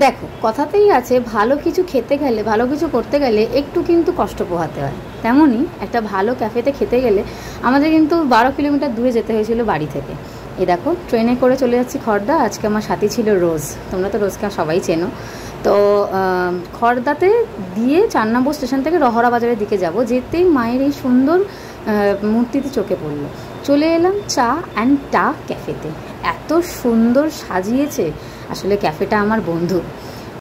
দেখো কথাতেই আছে ভালো কিছু খেতে গেলে ভালো কিছু করতে গেলে একটু কিন্তু কষ্ট পোহাতে হয়। তেমনই একটা ভালো ক্যাফেতে খেতে গেলে আমাদের কিন্তু 12 কিলোমিটার দূরে যেতে হয়েছিল বাড়ি থেকে। এই দেখো ট্রেনে করে চলে যাচ্ছি খড়দা। আজকে আমার সাথী ছিল রোজ, তোমরা তো রোজকে সবাই চেনো। তো খড়দাতে দিয়ে 4 নম্বর স্টেশন থেকে রহরা বাজারের দিকে যাব। যেতেই মায়ের এই সুন্দর মূর্তিতে চোখে পড়লো। চলে এলাম চা অ্যান্ড টা ক্যাফেতে। এত সুন্দর সাজিয়েছে। আসলে ক্যাফেটা আমার বন্ধু,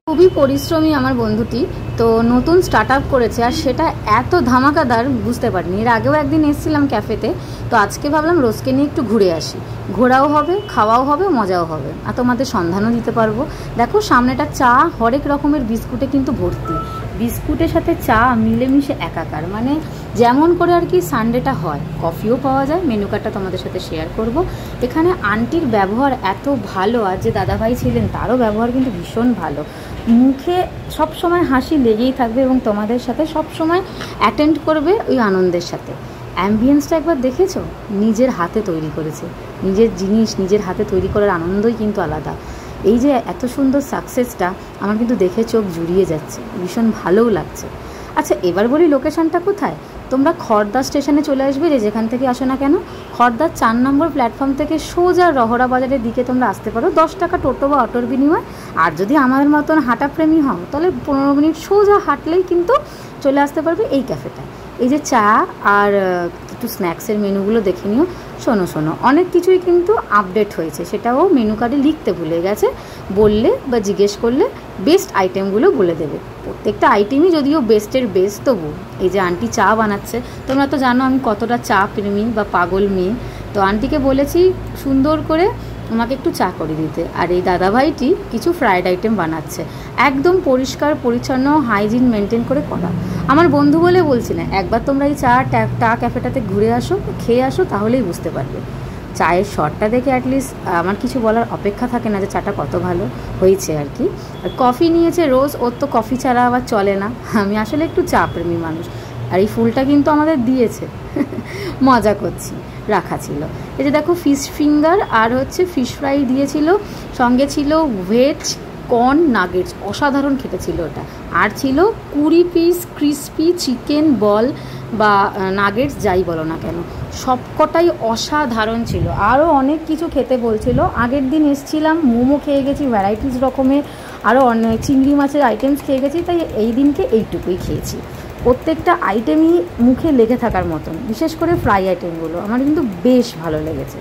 খুবই পরিশ্রমী আমার বন্ধুটি। তো নতুন স্টার্ট আপ করেছে, আর সেটা এত ধামাকাদার বুঝতে পারিনি। এর আগেও একদিন এসেছিলাম ক্যাফেতে, তো আজকে ভাবলাম রোজকে নিয়ে একটু ঘুরে আসি। ঘোরাও হবে, খাওয়াও হবে, মজাও হবে, আর তোমাদের সন্ধানও দিতে পারবো। দেখো সামনেটা চা, হরেক রকমের বিস্কুটে কিন্তু ভর্তি। বিস্কুটের সাথে চা মিলেমিশে একাকার, মানে যেমন করে আর কি সানডেটা হয়। কফিও পাওয়া যায়, মেনু কার্ডটা তোমাদের সাথে শেয়ার করব। এখানে আন্টির ব্যবহার এত ভালো, আর যে দাদাভাই ছিলেন তারও ব্যবহার কিন্তু ভীষণ ভালো। মুখে সব সময় হাসি লেগেই থাকবে এবং তোমাদের সাথে সব সময় অ্যাটেন্ড করবে ওই আনন্দের সাথে। অ্যাম্বিয়েন্সটা একবার দেখেছো? নিজের হাতে তৈরি করেছে। নিজের জিনিস নিজের হাতে তৈরি করার আনন্দই কিন্তু আলাদা। এই যে এত সুন্দর সাকসেসটা আমার কিন্তু দেখে চোখ জুড়িয়ে যাচ্ছে, ভীষণ ভালোও লাগছে। আচ্ছা এবার বলি লোকেশানটা কোথায়। তোমরা খড়দা স্টেশনে চলে আসবে, যেখান থেকে আসো না কেন। খড়দার 4 নম্বর প্ল্যাটফর্ম থেকে সোজা রহরা বাজারের দিকে তোমরা আসতে পারো, 10 টাকা টোটো বা অটোর বিনিময়। আর যদি আমাদের মতন হাঁটাপ্রেমী হও তাহলে 15 মিনিট সোজা হাঁটলেই কিন্তু চলে আসতে পারবে এই ক্যাফেটায়। এই যে চা আর একটু স্ন্যাক্সের মেনুগুলো দেখে নিও। শোনো অনেক কিছুই কিন্তু আপডেট হয়েছে, সেটাও মেনু কার্ডে লিখতে ভুলে গেছে। বললে বা জিজ্ঞেস করলে বেস্ট আইটেমগুলো বলে দেবে। প্রত্যেকটা আইটেমই যদিও বেস্টের বেস্ট, তবু এই যে আন্টি চা বানাচ্ছে, তোমরা তো জানো আমি কতটা চা প্রেমী বা পাগল মেয়ে। তো আন্টিকে বলেছি সুন্দর করে আমাকে একটু চা করে দিতে। আর এই দাদাভাইটি কিছু ফ্রায়েড আইটেম বানাচ্ছে, একদম পরিষ্কার পরিচ্ছন্ন হাইজিন মেনটেন করে করা। আমার বন্ধু বলে বলছি না, একবার তোমরা এই টা ক্যাফেটাতে ঘুরে আসো, খেয়ে আসো, তাহলেই বুঝতে পারবে। চায়ের শটটা দেখে অ্যাটলিস্ট আমার কিছু বলার অপেক্ষা থাকে না যে চাটা কত ভালো হয়েছে আর কি। আর কফি নিয়েছে রোজ, ওর তো কফি ছাড়া আবার চলে না। আমি আসলে একটু চা প্রেমী মানুষ। আর এই ফুলটা কিন্তু আমাদের দিয়েছে, মজা করছি, রাখা ছিল। এই যে দেখো ফিশ ফিঙ্গার আর হচ্ছে ফিশ ফ্রাই দিয়েছিল, সঙ্গে ছিল ভেজ কর্ন নাগেটস, অসাধারণ খেতে ছিল ওটা। আর ছিল 20 পিস ক্রিসপি চিকেন বল বা নাগেটস, যাই বলো না কেন, সবকটাই অসাধারণ ছিল। আরও অনেক কিছু খেতে বলছিল। আগের দিন এসছিলাম, মোমো খেয়ে গেছি ভ্যারাইটিস রকমের, আরও অনেক চিংড়ি মাছের আইটেমস খেয়ে গেছি, তাই এই দিনকে এইটুকুই খেয়েছি। প্রত্যেকটা আইটেমই মুখে লেগে থাকার মতন, বিশেষ করে ফ্রাই আইটেমগুলো আমার কিন্তু বেশ ভালো লেগেছে।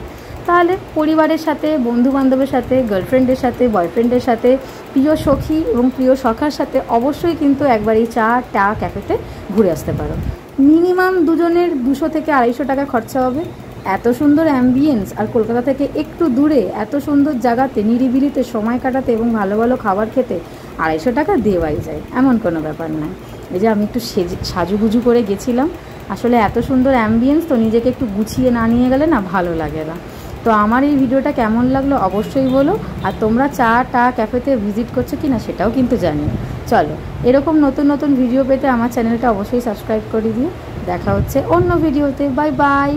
তাহলে পরিবারের সাথে, বন্ধুবান্ধবের সাথে, গার্লফ্রেন্ডের সাথে, বয়ফ্রেন্ডের সাথে, প্রিয় সখী এবং প্রিয় সখার সাথে অবশ্যই কিন্তু একবার এই টা ক্যাফেতে ঘুরে আসতে পারো। মিনিমাম দুজনের 200 থেকে 250 টাকা খরচা হবে। এত সুন্দর অ্যাম্বিয়েন্স, আর কলকাতা থেকে একটু দূরে এত সুন্দর জায়গাতে নিরিবিলিতে সময় কাটাতে এবং ভালো ভালো খাবার খেতে 250 টাকা দেওয়াই যায়, এমন কোনো ব্যাপার নয়। এই যে আমি একটু সাজুগুজু করে গেছিলাম, আসলে এত সুন্দর অ্যাম্বিয়েন্স, তো নিজেকে একটু গুছিয়ে না নিয়ে গেলে না ভালো লাগে না। তো আমার এই ভিডিওটা কেমন লাগলো অবশ্যই বলো। আর তোমরা টা ক্যাফেতে ভিজিট করছো কি না সেটাও কিন্তু জানিও। চলো এরকম নতুন নতুন ভিডিও পেতে আমার চ্যানেলটা অবশ্যই সাবস্ক্রাইব করে দিও। দেখা হচ্ছে অন্য ভিডিওতে। Bye bye.